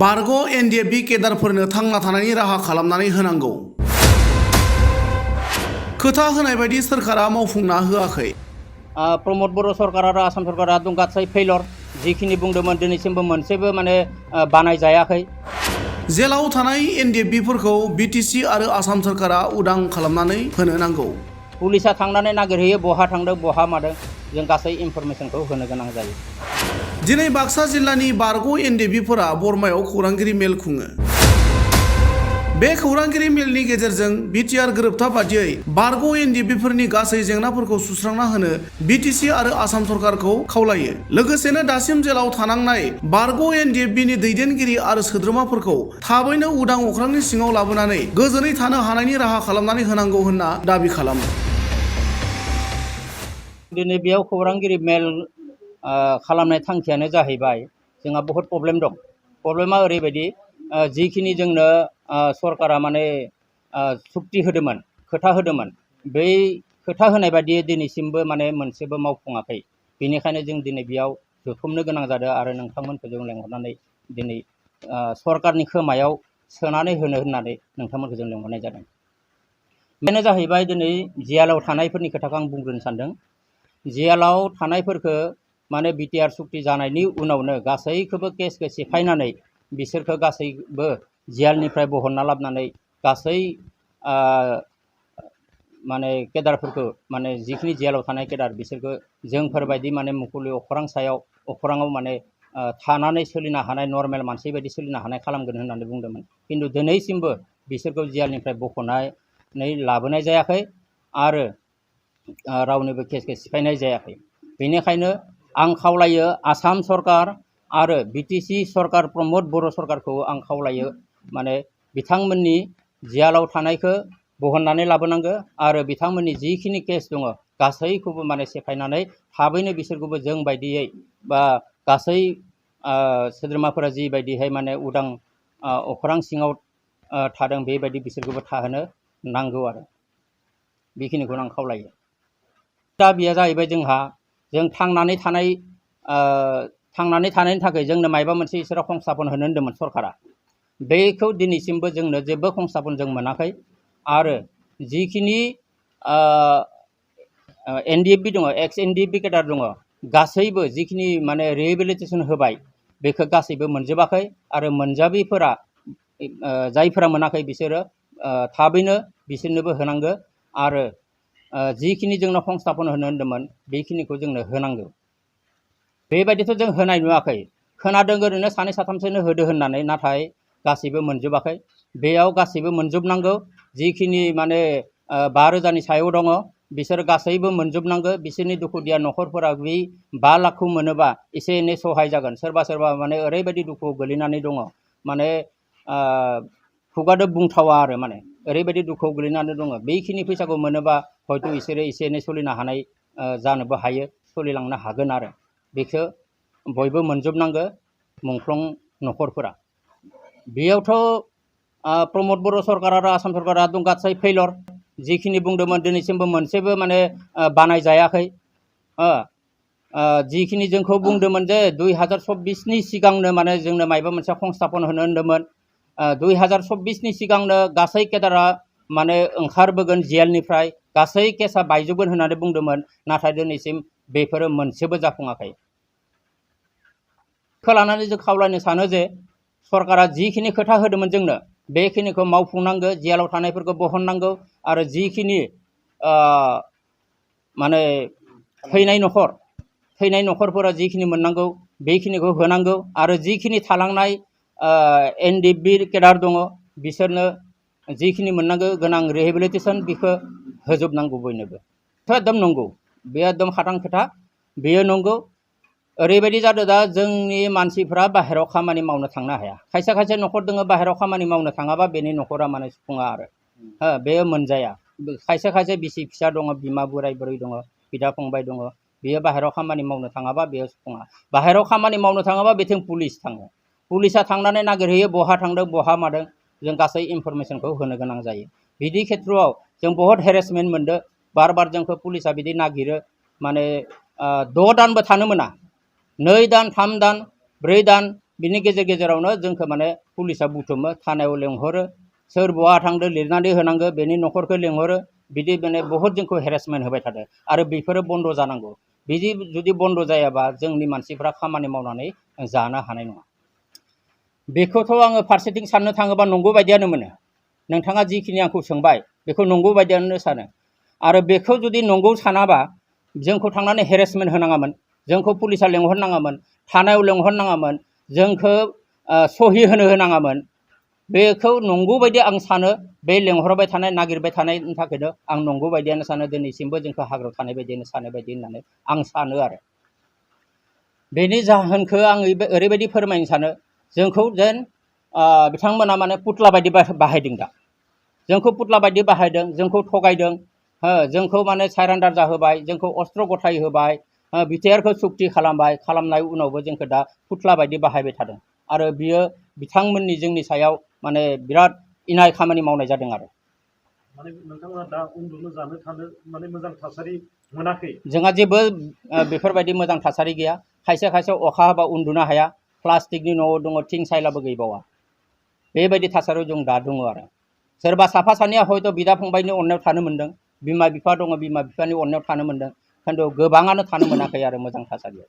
बारग' एनडिएफबि केडारफोरनो थांना थानायनि राहा खालामनानै होनांगौ। खोथा होनाय बायदि सोरखारा मावफुंना होआखै। प्रमद बर' सरकार आरो आसाम सरकारा दं गासै फेलर जिखिनि बुंदोंमोन दिनैसिमबो मोनसेबो माने बानायजायाखै। जेलाव थानाय एनडिएफबिफोरखौ बिटिसि आरो आसाम सरकारा उदां खालामनानै होनो नांगौ। पुलिसा थांनानै नागिरहैयो बहा थांदों बहा मादों जों गासै इनफरमेसनखौ होनो गोनां जायो। दिनै बाक्सा जिल्लानि बारग' एनडिएफबिफोरा बरमायाव खौरांगिरि मेल खुङो। बे खौरांगिरि मेलनि गेजेरजों बिटिआर गोरोबथा बादियै बारग' एनडिएफबिफोरनि गासै जेंनाफोरखौ सुस्रांना होनो बिटिसि आरो आसाम सरकारखौ खावलायो। लोगोसेनो दासिम जेलाव थानांनाय बारग' एनडिएफबिनि दैदेनगिरि आरो सोद्रोमाफोरखौ थाबैनो उदां अख्रांनि सिङाव लाबोनानै गोजोनै थानो हानायनि राहा खालामनानै होनांगौ होनना दाबि खालामो। दिनै बेयाव खौरांगिरि मेल खालामनाय थांखियानो जाहैबाय जोंहा बहुत प्रब्लेम दं। प्रब्लेमा ओरैबायदि जिखिनि जोंनो सरकारा माने सुक्ति होदोंमोन खोथा होदोंमोन बै खोथा होनाय बायदियै दिनैसिमबो माने मोनसेबो मावफुङाखै। बेनिखायनो जों दिनै बेयाव जथुमनो गोनां जादों आरो नोंथांमोनखौ जों लेंहरनानै दिनै सरकारनि खोमायाव सोनानै होनो होननानै नोंथांमोनखौ जों लेंहरनाय जादों। बेनो जाहैबाय दिनै जेलाव थानायफोरनि खोथाखौ आं बुंग्रोनो सानदों। जेलाव थानायफोरखौ माने बिटिआर सुक्ति जानायनि उनावनो गासैखौबो केसखौ सिफायनानै बिसोरखौ गासैबो जेलनिफ्राय बहनना लाबोनानै गासै माने केडारफोरखौ माने जिखिनि जेलाव थानाय केडार बिसोरखौ जोंफोरबायदि माने मुखुलि अख्रां सायाव अख्राङाव माने थानानै सोलिनो हानाय नर्मेल मानसि बायदि सोलिनो हानाय खालामगोन होननानै बुंदोंमोन। खिन्थु दिनैसिमबो बिसोरखौ जेलनिफ्राय बख'नानै लाबोनाय जायाखै आरो रावनिबो केसखौ सिफायनाय जायाखै। बेनिखायनो आं खावलायो आसाम सरकार आरो बिटिसि सरकार प्रमद बर' सरकारखौ आं खावलायो माने बिथांमोननि जेलाव थानायखौ बहननानै लाबोनांगौ आरो बिथांमोननि जिखिनि केस दङ गासैखौबो माने सेफायनानै थाबैनो बिसोरखौबो जों बायदियै बा गासै सोद्रोमाफोरा जिबायदिहाय माने उदां अख्रां सिङाव थादों बेबायदि बिसोरखौबो थाहोनो नांगौ आरो बेखिनिखौनो आं खावलायो। दा बेयो जाहैबाय जों थांनानै थानायनि थाखाय जोंनो माबा मोनसे इसोरा संस्थापन होनो होन्दोंमोन सरकारा। बेखौ दिनैसिमबो जोंनो जेबो संस्थापन जों मोनाखै आरो जिखिनि एनडिएफबि दङ एक्स एनडिएफबि केडार दङ गासैबो जिखिनि माने रिहेबिलिटेसन होबाय बेखौ गासैबो मोनजोबाखै आरो मोनजाबिफोरा जायफोरा मोनाखै बिसोरो थाबैनो बिसोरनोबो होनांगौ आरो जिखिनि जोंनो संस्थापन होनो होन्दोंमोन बेखिनिखौ जोंनो होनांगौ। बेबायदिथ' जों होनाय नुवाखै। खोनादों ओरैनो सानै साथामसोनो होदो होननानै नाथाय गासैबो मोनजोबाखै। बेयाव गासैबो मोनजोबनांगौ। जिखिनि माने 5,000नि सायाव दङ बिसोर गासैबो मोनजोबनांगौ। बिसोरनि दुखुदिया न'खरफोरा बे 5 लाखखौ मोनोबा एसे एनै सहाय जागोन। सोरबा माने ओरैबायदि दुखुआव गोलैनानै दङ माने खुगादो बुंथावा आरो माने ओरैबायदि दुखुआव गोलैनानै दङ। बेखिनि फैसाखौ मोनोबा हयथ' बिसोरो एसे एनै सोलिनो हानाय जानोबो हायो सोलिलांनो हागोन आरो बेखौ बयबो मोनजोबनांगौ मुंख्लं न'खरफोरा। बेयावथ' प्रमद बर' सरकार आरो आसाम सरकारा दं गासै फेलर जिखिनि बुंदोंमोन दिनैसिमबो मोनसेबो माने बानायजायाखै। जिखिनि जोंखौ बुंदोंमोन जे 2024नि सिगांनो माने जोंनो माबा मोनसे संस्थापन होनो होन्दोंमोन। 2024नि सिगांनो गासै केडारा माने ओंखारबोगोन जेलनिफ्राय गासै केसा बायजोबगोन होननानै बुंदोंमोन नाथाय दिनैसिम बेफोरो मोनसेबो जाफुङाखै। लानानै जों खावलायनो सानो जे सरकारा जिखिनि खोथा होदोंमोन जोंनो बेखिनिखौ मावफुंनांगौ जेलाव थानायफोरखौ बहननांगौ आरो जिखिनि माने थैनाय न'खरफोरा जिखिनि मोननांगौ बेखिनिखौ होनांगौ आरो जिखिनि थालांनाय एनडिएफबि केडार दङ बिसोरनो जिखिनि मोननांगौ गोनां रिहेबिलिटेसन बेखौ होजोबनांगौ बयनोबो। एकदम नंगौ बे एकदम खाथां खोथा बेयो नंगौ। ओरैबायदि जादों दा जोंनि मानसिफ्रा बाहेरायाव खामानि मावनो थांनो हाया। खायसे न'खर दङ बाहेरायाव खामानि मावनो थाङाबा बेनि न'खरा माने सुफुङा आरो बे मोनजाया। खायसे बिसि फिसा दङ बिमा बोराय बुरै दङ बिदा फंबाय दङ बेयो बाहेरायाव खामानि मावनो थाङाबा बेयो सुफुङा। बाहेरायाव खामानि मावनो थाङाबा बेथिं पुलिस थाङो। पुलिसा थांनानै नागिरहैयो बहा थांदों बहा मादों जों गासै इनफरमेसनखौ होनो गोनां जायो। बिदि खेथ्रआव जों बहुत हेरेसमेन्ट मोनदों। बार जोंखौ पुलिसा बिदि नागिरो माने 6 दानबो थानो मोना। 2 दान 3 दान 4 दान बिनि गेजेरावनो जोंखौ माने पुलिसा बुथुमो थानायाव लेंहरो सोर बहा थांदो लिरनानै होनांगो बेनि न'खरखौ लेंहरो बिदि माने बहुत जोंखौ हेरेसमेन्ट होबाय थादों आरो बेफोरो बन्द जानांगौ बिदि जुदि बन्द जायाबा जोंनि मानसिफ्रा खामानि मावनानै जानो हानाय नङा बेखौथ' आङो फारसेथिं साननो थाङोबा नंगौ बायदियानो मोनो नोंथाङा जिखिनि आंखौ सोंबाय बेखौ नंगौ बायदियानो सानो आरो बेखौ जुदि नंगौ सानाबा जोंखौ थांनानै हेरेसमेन्ट होनाङामोन जोंखौ पुलिसा लेंहरनाङामोन थानायाव लेंहरनाङामोन जोंखौ सहि होनाङामोन बेखौ नंगौ बायदि आं सानो बे लेंहरबाय थानाय नागिरबाय थानायनि थाखायनो आं नंगौ बायदियानो सानो दिनैसिमबो जोंखौ हाग्रायाव थानाय बायदियानो सानो बायदि होननानै आं सानो आरो बेनि जाहोनखौ आं ओरैबायदि फोरमायनो सानो जोंखौ जेन बिथांमोना माने पुतला बायदि बाहायदों दा जोंखौ पुतला बायदि बाहायदों जोंखौ थगायदों जोंखौ माने सारेन्डार जाहोबाय जोंखौ अस्त्र गथाय होबाय बिटिआरखौ सुक्ति खालामबाय खालामनाय उनावबो जोंखौ दा पुतला बायदि बाहायबाय थादों आरो बियो बिथांमोननि जोंनि सायाव माने बिराद इनाय खामानि मावनाय जादों आरो माने नोंथांमोना दा उन्दुनो जानो थानो माने मोजां थासारि मोनाखै जोंहा जेबो बेफोरबायदि मोजां थासारि गैया खायसे खायसे अखा हाबा उन्दुनो हाया प्लास्टिकनि न'आव दङ थिं सायलाबो गैबावा बेबायदि थासारियाव जों दा दङ आरो सोरबा साफा सानैया हयथ' बिदा फंबायनि अननायाव थानो मोन्दों बिमा बिफा दङ बिमा बिफानि अननायाव थानो मोन्दों खिन्थु गोबाङानो थानो मोनाखै आरो मोजां थासारियाव